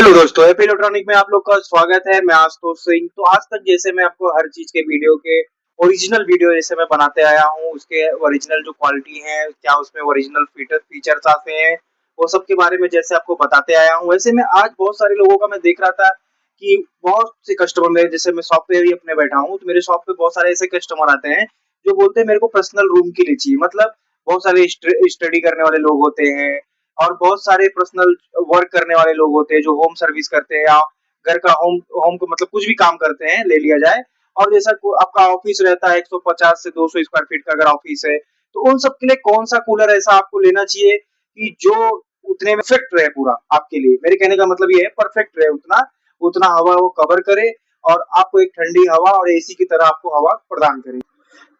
Hello दोस्तों, AP electronic में आप लोग का स्वागत है। मैं आशुतोष सिंह। तो आज तक जैसे मैं आपको हर चीज के वीडियो के ओरिजिनल वीडियो जैसे मैं बनाते आया हूँ, उसके ओरिजिनल जो क्वालिटी है, क्या उसमें ओरिजिनल फीचर्स आते हैं, वो सब के बारे में जैसे आपको बताते आया हूँ। वैसे मैं आज बहुत सारे लोगों का मैं देख रहा था कि बहुत से कस्टमर मेरे, जैसे मैं शॉप पे भी अपने बैठा हूँ, तो मेरे शॉप पे बहुत सारे ऐसे कस्टमर आते हैं जो बोलते हैं मेरे को पर्सनल रूम के लिए चाहिए। मतलब बहुत सारे स्टडी करने वाले लोग होते हैं और बहुत सारे पर्सनल वर्क करने वाले लोग होते हैं जो होम सर्विस करते हैं या घर का होम होम को मतलब कुछ भी काम करते हैं ले लिया जाए। और जैसा आपका ऑफिस रहता है 150 से 200 स्क्वायर फीट का अगर ऑफिस है, तो उन सब के लिए कौन सा कूलर ऐसा आपको लेना चाहिए कि जो उतने में परफेक्ट रहे पूरा आपके लिए। मेरे कहने का मतलब ये है परफेक्ट रहे, उतना उतना हवा वो कवर करे और आपको एक ठंडी हवा और एसी की तरह आपको हवा प्रदान करे।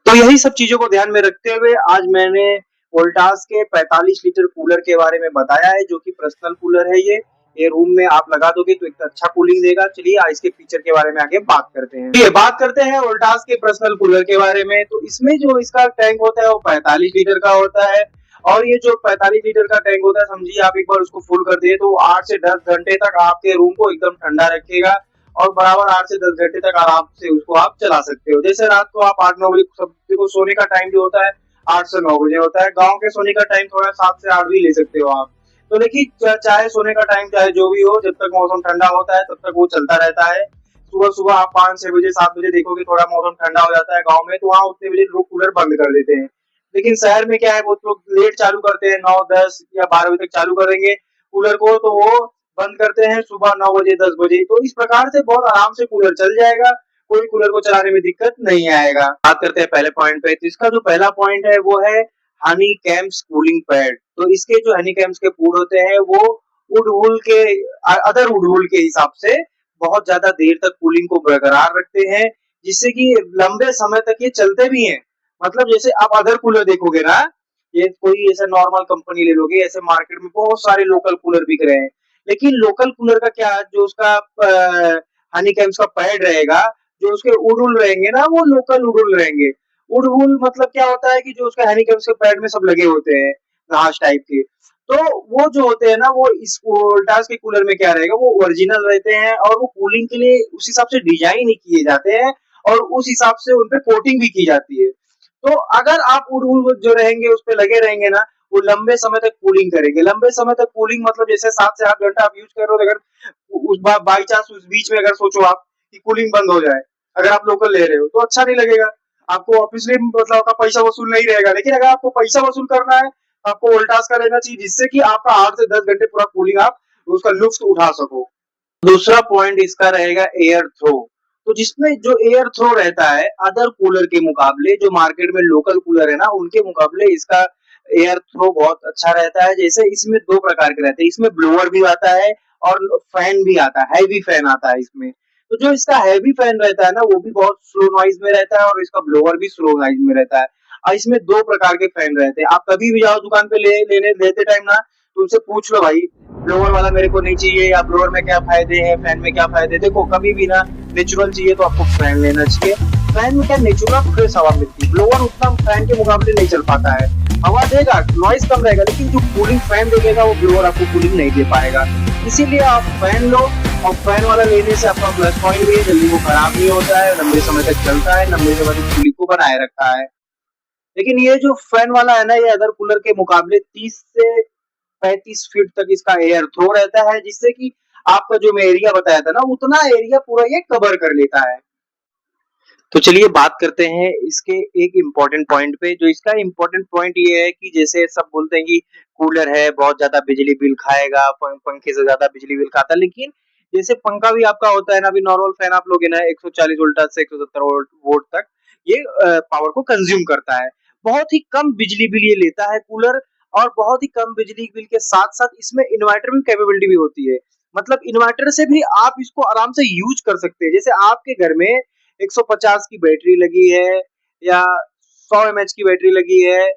तो यही सब चीजों को ध्यान में रखते हुए आज मैंने वोल्टास के 45 लीटर कूलर के बारे में बताया है, जो कि पर्सनल कूलर है। ये रूम में आप लगा दोगे तो एक अच्छा कूलिंग देगा। चलिए आज इसके फीचर के बारे में आगे बात करते हैं। ये बात करते हैं वोल्टास के पर्सनल कूलर के बारे में। तो इसमें जो इसका टैंक होता है वो 45 लीटर का होता है। और ये जो 45 लीटर का टैंक होता है, समझिए आप एक बार उसको फुल कर दिए तो 8 से 10 घंटे तक आपके रूम को एकदम ठंडा रखेगा और बराबर 8 से 10 घंटे तक आराम से उसको आप चला सकते हो। जैसे रात को आप 8-9 बजे, सब को सोने का टाइम जो होता है 8 से 9 बजे होता है। गांव के सोने का टाइम थोड़ा 7 से 8 भी ले सकते हो आप। तो देखिए चाहे सोने का टाइम चाहे जो भी हो, जब तक मौसम ठंडा होता है तब तक वो चलता रहता है। सुबह सुबह आप 5-6 बजे 7 बजे देखोगे थोड़ा मौसम ठंडा हो जाता है गाँव में, तो वहाँ उतने बजे लोग कूलर बंद कर देते हैं। लेकिन शहर में क्या है, वो लोग लेट चालू करते हैं, 9-10 या 12 बजे तक चालू करेंगे कूलर को, तो वो बंद करते हैं सुबह 9 बजे 10 बजे। तो इस प्रकार से बहुत आराम से कूलर चल जाएगा, कोई कूलर को चलाने में दिक्कत नहीं आएगा। बात करते हैं पहले पॉइंट पे। तो इसका जो पहला पॉइंट है वो है हनी कैम्स कूलिंग पैड। तो इसके जो हनी कैम्स के कूल होते हैं वो वुडवुल के अदर वुडवुल के हिसाब से बहुत ज्यादा देर तक कूलिंग को बरकरार रखते हैं, जिससे कि लंबे समय तक ये चलते भी हैं। मतलब जैसे आप अदर कूलर देखोगे ना, ये कोई ऐसे नॉर्मल कंपनी ले लोगे, ऐसे मार्केट में बहुत सारे लोकल कूलर बिक रहे हैं, लेकिन लोकल कूलर का क्या, जो उसका हनी कैम्स का पैड रहेगा, जो उसके उडुल रहेंगे ना, वो लोकल उडुल रहेंगे। उडुल मतलब क्या होता है कि जो उसके हनी कैम्स के पैड में सब लगे होते हैं घास टाइप के, तो वो जो होते हैं ना, वो इस वोल्टास के कूलर में क्या रहेगा, वो ओरिजिनल रहते हैं और वो कूलिंग के लिए उस हिसाब से डिजाइन ही किए जाते हैं और उस हिसाब से उनपे कोटिंग भी की जाती है। तो अगर आप उडुल जो रहेंगे उस पे लगे रहेंगे ना, वो लंबे समय तक कूलिंग करेंगे। लंबे समय तक कूलिंग मतलब जैसे 7 से 8 घंटा आप यूज कर रहे हो, अगर उस बाई चांस उस बीच में अगर सोचो आप कि कूलिंग बंद हो जाए, अगर आप लोकल ले रहे हो तो अच्छा नहीं लगेगा आपको, ऑब्वियसली मतलब आपका पैसा वसूल नहीं रहेगा। लेकिन अगर आपको पैसा वसूल करना है तो आपको वोल्टास का लेना चाहिए, जिससे कि आपका 8 से 10 घंटे पूरा कूलिंग आप उसका लुत्फ उठा सको। दूसरा पॉइंट इसका रहेगा एयर थ्रो। तो जिसमें जो एयर थ्रो रहता है अदर कूलर के मुकाबले, जो मार्केट में लोकल कूलर है ना उनके मुकाबले, इसका एयर थ्रो बहुत अच्छा रहता है। जैसे इसमें 2 प्रकार के रहते हैं, इसमें ब्लोअर भी आता है और फैन भी आता है, हैवी फैन आता है इसमें। तो जो इसका हैवी फैन रहता है ना, वो भी बहुत स्लो नॉइज में रहता है और इसका ब्लोअर भी स्लो नॉइज में रहता है। और इसमें 2 प्रकार के फैन रहते हैं। आप कभी भी जाओ दुकान पे लेते टाइम ना, तो उनसे पूछ लो भाई ब्लोअर वाला मेरे को नहीं चाहिए, या ब्लोअर में क्या फायदे हैं, फैन में क्या फायदे। देखो कभी भी ना नेचुरल चाहिए तो आपको फैन लेना चाहिए। फैन में क्या नेचुरल फ्रेश हवा मिलती है, ब्लोअर उतना फैन के मुकाबले नहीं चल पाता है। हवा देगा, नॉइज कम रहेगा, लेकिन जो कूलिंग फैन देगा वो ब्लोअर आपको कूलिंग नहीं दे पाएगा। इसीलिए आप फैन लो, और फैन वाला लेने से आपका प्लस पॉइंट भी है, जल्दी वो खराब नहीं होता है, लंबे समय तक चलता है, लंबे समय तक कूलिंग को बनाए रखता है। लेकिन ये जो फैन वाला है ना, ये अदर कूलर के मुकाबले 30 से 35 फीट तक इसका एयर थ्रो रहता है, जिससे कि आपका जो मैं एरिया बताया था ना, उतना एरिया पूरा ये कवर कर लेता है। तो चलिए बात करते हैं इसके एक इम्पोर्टेंट पॉइंट पे। जो इसका इम्पोर्टेंट पॉइंट ये है कि जैसे सब बोलते हैं कि कूलर है बहुत ज्यादा बिजली बिल खाएगा, पंखे से ज्यादा बिजली बिल खाता है, लेकिन जैसे पंखा भी आपका होता है ना, अभी नॉर्मल फैन आप लोगे ना 140 वोल्ट से 170 वोल्ट तक ये पावर को कंज्यूम करता है। बहुत ही कम बिजली बिल ये लेता है कूलर, और बहुत ही कम बिजली बिल के साथ साथ इसमें इन्वर्टर भी कैपेबिलिटी भी होती है। मतलब इन्वर्टर से भी आप इसको आराम से यूज कर सकते हैं। जैसे आपके घर में 150 की बैटरी लगी है या 100 mAh की बैटरी लगी है,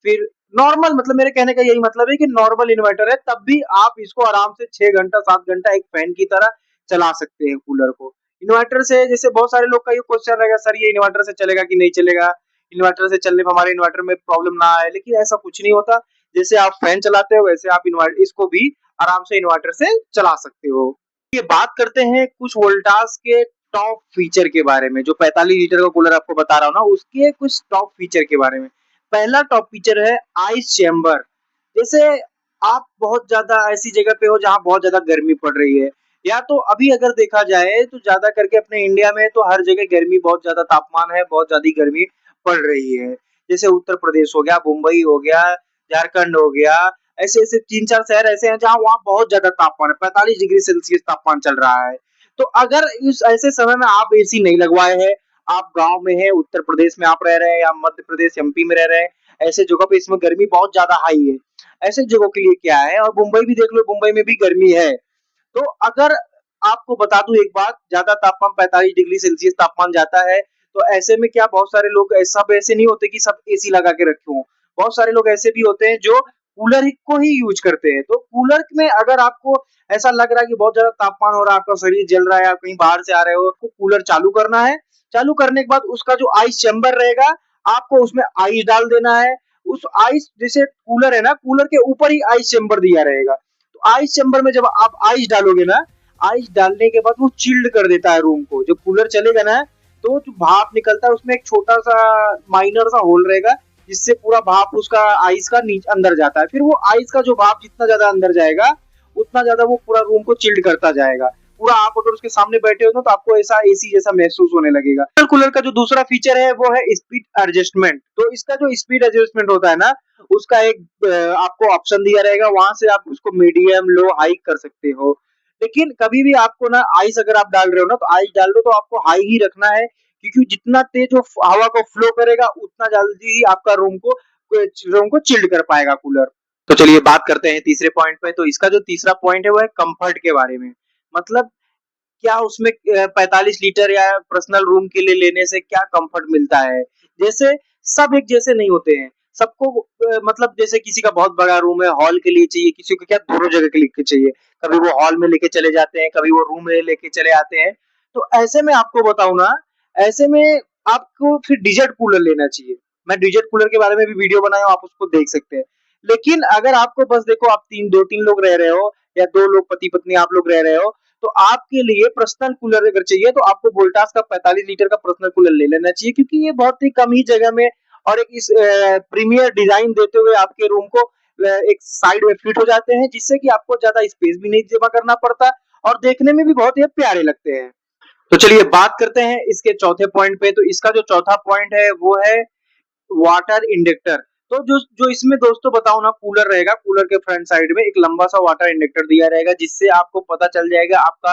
फिर नॉर्मल, मतलब मेरे कहने का यही मतलब है कि नॉर्मल इन्वर्टर है, तब भी आप इसको आराम से 6 घंटा 7 घंटा एक फैन की तरह चला सकते हैं कूलर को। इन्वर्टर से जैसे बहुत सारे लोग का ये क्वेश्चन रहेगा, सर ये इन्वर्टर से चलेगा कि नहीं चलेगा, इन्वर्टर से चलने पर हमारे इन्वर्टर में प्रॉब्लम ना आए। लेकिन ऐसा कुछ नहीं होता, जैसे आप फैन चलाते हो वैसे आप इसको भी आराम से इन्वर्टर से चला सकते हो। ये बात करते हैं कुछ वोल्टास के टॉप फीचर के बारे में। जो 45 लीटर का कूलर आपको बता रहा हूँ ना, उसके कुछ टॉप फीचर के बारे में। पहला टॉप फीचर है आइस चैम्बर। जैसे आप बहुत ज्यादा ऐसी जगह पे हो जहाँ बहुत ज्यादा गर्मी पड़ रही है, या तो अभी अगर देखा जाए तो ज्यादा करके अपने इंडिया में तो हर जगह गर्मी, बहुत ज्यादा तापमान है, बहुत ज्यादा गर्मी पड़ रही है। जैसे उत्तर प्रदेश हो गया, मुंबई हो गया, झारखंड हो गया, ऐसे ऐसे 3-4 शहर ऐसे हैं जहाँ वहाँ बहुत ज्यादा तापमान है, 45 डिग्री सेल्सियस तापमान चल रहा है। तो अगर इस ऐसे समय में आप एसी नहीं लगवाए हैं, आप गांव में हैं, उत्तर प्रदेश में आप रह रहे हैं या मध्य प्रदेश एमपी में रह रहे हैं, ऐसे जगह पे इसमें गर्मी बहुत ज्यादा हाई है, ऐसे जगहों के लिए क्या है, और मुंबई भी देख लो, मुंबई में भी गर्मी है। तो अगर आपको बता दूं एक बात, ज्यादा तापमान 45 डिग्री सेल्सियस तापमान जाता है, तो ऐसे में क्या, बहुत सारे लोग सब ऐसे नहीं होते कि सब एसी लगा के रखे हों। बहुत सारे लोग ऐसे भी होते हैं जो कूलर को ही यूज करते हैं। तो कूलर में अगर आपको ऐसा लग रहा है कि बहुत ज्यादा तापमान हो रहा है, आपका शरीर जल रहा है, आप कहीं बाहर से आ रहे हो, तो कूलर चालू करना है। चालू करने के बाद उसका जो आइस चैम्बर रहेगा, आपको उसमें आइस डाल देना है। उस आइस, जैसे कूलर है ना, कूलर के ऊपर ही आइस चैम्बर दिया रहेगा। तो आइस चैम्बर में जब आप आइस डालोगे ना, आइस डालने के बाद वो चिल्ड कर देता है रूम को। जब कूलर चलेगा ना, तो जो भाप निकलता है उसमें एक छोटा सा माइनर सा होल रहेगा, जिससे पूरा भाप उसका आइस का नीचे अंदर जाता है। फिर वो आइस का जो भाप जितना ज्यादा अंदर जाएगा, उतना ज्यादा वो पूरा रूम को चिल्ड करता जाएगा। पूरा आप अगर उसके सामने बैठे हो ना, तो आपको ऐसा एसी जैसा महसूस होने लगेगा। कूलर का जो दूसरा फीचर है वो है स्पीड एडजस्टमेंट। तो इसका जो स्पीड एडजस्टमेंट होता है ना, उसका एक आपको ऑप्शन दिया रहेगा, वहां से आप उसको मीडियम, लो, हाई कर सकते हो। लेकिन कभी भी आपको ना आइस अगर आप डाल रहे हो ना, तो आइस डाल रहे हो तो आपको हाई ही रखना है, क्योंकि जितना तेज वो हवा को फ्लो करेगा, उतना जल्दी ही आपका रूम को चिल्ड कर पाएगा कूलर। तो चलिए बात करते हैं तीसरे पॉइंट पे। तो इसका जो तीसरा पॉइंट है वो है कंफर्ट के बारे में। मतलब क्या उसमें 45 लीटर या पर्सनल रूम के लिए लेने से क्या कंफर्ट मिलता है। जैसे सब एक जैसे नहीं होते हैं, सबको मतलब जैसे किसी का बहुत बड़ा रूम है, हॉल के लिए चाहिए, किसी को क्या दोनों जगह के लिए चाहिए। कभी वो हॉल में लेके चले जाते हैं, कभी वो रूम में लेके चले आते हैं। तो ऐसे में आपको बताऊं ना, ऐसे में आपको फिर डिजर्ट कूलर लेना चाहिए। मैं डिजर्ट कूलर के बारे में भी वीडियो बनाया हूं, आप उसको देख सकते हैं। लेकिन अगर आपको बस देखो, आप दो तीन लोग रह रहे हो, या दो लोग पति पत्नी आप लोग रह रहे हो, तो आपके लिए पर्सनल कूलर अगर चाहिए, तो आपको वोल्टास का 45 लीटर का पर्सनल कूलर ले लेना चाहिए, क्योंकि ये बहुत ही कम ही जगह में और एक इस प्रीमियर डिजाइन देते हुए आपके रूम को एक साइड में फिट हो जाते हैं, जिससे कि आपको ज्यादा स्पेस भी नहीं जमा करना पड़ता, और देखने में भी बहुत ही प्यारे लगते हैं। तो चलिए बात करते हैं इसके चौथे पॉइंट पे। तो इसका जो चौथा पॉइंट है वो है वाटर इंजेक्टर। तो जो जो इसमें दोस्तों बताओ ना, कूलर रहेगा, कूलर के फ्रंट साइड में एक लंबा सा वाटर इंजेक्टर दिया रहेगा, जिससे आपको पता चल जाएगा आपका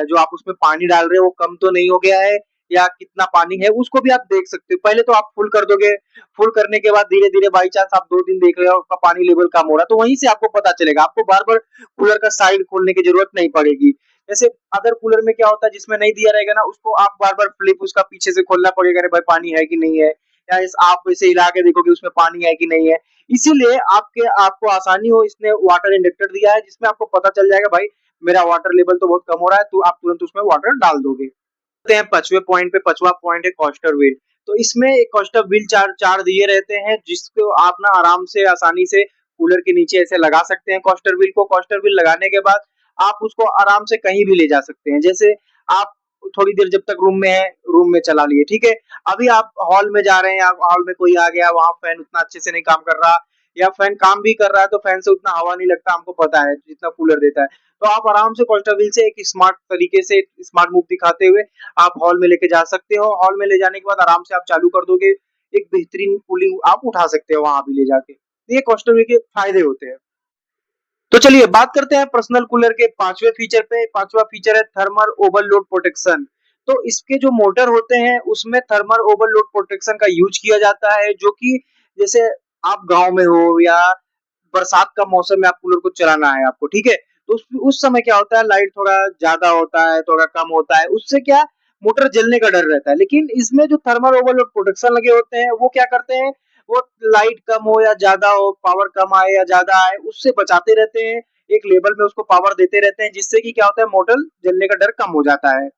जो आप उसमें पानी डाल रहे हो वो कम तो नहीं हो गया है, या कितना पानी है उसको भी आप देख सकते हो। पहले तो आप फुल कर दोगे, फुल करने के बाद धीरे धीरे बाई चांस आप 2 दिन देख रहे हो आपका पानी लेवल कम हो रहा है, तो वहीं से आपको पता चलेगा। आपको बार बार कूलर का साइड खोलने की जरूरत नहीं पड़ेगी। जैसे अदर कूलर में क्या होता है, जिसमें नहीं दिया रहेगा ना, उसको आप बार बार फ्लिप उसका पीछे से खोलना पड़ेगा, अरे भाई पानी है कि नहीं है, या आप इसे हिला के देखोगे उसमें पानी है कि नहीं है। इसीलिए आपको आसानी हो, इसने वाटर इंजेक्टर दिया है, जिसमें आपको पता चल जाएगा भाई मेरा वाटर लेवल तो बहुत कम हो रहा है, तो आप तुरंत उसमें वाटर डाल दोगे। हैं पांचवें पॉइंट पे, पांचवा पॉइंट है कॉस्टर व्हील। तो इसमें एक कॉस्टर व्हील चार चार दिए रहते हैं, जिसको आप ना आराम से, आसानी से कूलर के नीचे ऐसे लगा सकते हैं कॉस्टर व्हील को। कॉस्टर व्हील लगाने के बाद आप उसको आराम से कहीं भी ले जा सकते हैं। जैसे आप थोड़ी देर जब तक रूम में है, रूम में चला लिए, ठीक है। अभी आप हॉल में जा रहे हैं, हॉल में कोई आ गया, वहां फैन उतना अच्छे से नहीं काम कर रहा, या फैन काम भी कर रहा है तो फैन से उतना हवा नहीं लगता, हमको पता है जितना कूलर देता है। तो आप आराम से कॉस्टर व्हील से एक स्मार्ट तरीके से, स्मार्ट मूव दिखाते हुए आप हॉल में लेके जा सकते हो। हॉल में ले जाने के बाद आराम से आप चालू कर दोगे, एक बेहतरीन कूलिंग आप उठा सकते हो वहां भी ले जाके। ये कॉस्टर व्हील के फायदे होते हैं। तो चलिए बात करते हैं पर्सनल कूलर के पांचवें फीचर पे। पांचवा फीचर है थर्मल ओवरलोड प्रोटेक्शन। तो इसके जो मोटर होते हैं उसमें थर्मल ओवरलोड प्रोटेक्शन का यूज किया जाता है, जो कि जैसे आप गांव में हो या बरसात का मौसम में आप कूलर को चलाना है आपको, ठीक है। तो उस समय क्या होता है, लाइट थोड़ा ज्यादा होता है, थोड़ा कम होता है, उससे क्या मोटर जलने का डर रहता है। लेकिन इसमें जो थर्मल ओवरलोड प्रोटेक्शन लगे होते हैं वो क्या करते हैं, वो लाइट कम हो या ज्यादा हो, पावर कम आए या ज्यादा आए, उससे बचाते रहते हैं। एक लेवल में उसको पावर देते रहते हैं, जिससे कि क्या होता है, मोटर जलने का डर कम हो जाता है।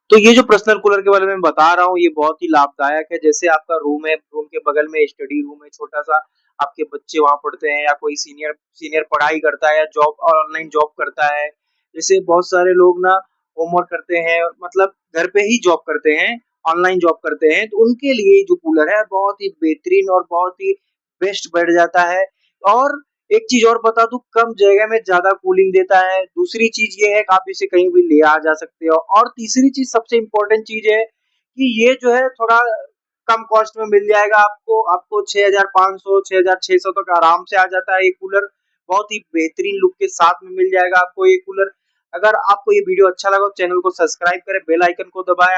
तो ये जो पर्सनल कूलर के बारे में बता रहा हूँ, ये बहुत ही लाभदायक है। जैसे आपका रूम है, रूम के बगल में स्टडी रूम है छोटा सा, आपके बच्चे वहां पढ़ते हैं, या कोई सीनियर सीनियर पढ़ाई करता है, या जॉब ऑनलाइन जॉब करता है, जैसे बहुत सारे लोग ना होमवर्क करते हैं, मतलब घर पे ही जॉब करते हैं, ऑनलाइन जॉब करते हैं, तो उनके लिए जो कूलर है बहुत ही बेहतरीन और बहुत ही बेस्ट बैठ जाता है। और एक चीज और बता दूं, कम जगह में ज्यादा कूलिंग देता है। दूसरी चीज ये है कि आप इसे कहीं भी ले आ जा सकते हो। और तीसरी चीज, सबसे इम्पोर्टेंट चीज है कि ये जो है थोड़ा कम कॉस्ट में मिल जाएगा आपको। आपको 6,500 6,600 तक आराम से आ जाता है ये कूलर। बहुत ही बेहतरीन लुक के साथ में मिल जाएगा आपको ये कूलर। अगर आपको ये वीडियो अच्छा लगा तो चैनल को सब्सक्राइब करें, बेल आइकन को दबाएं।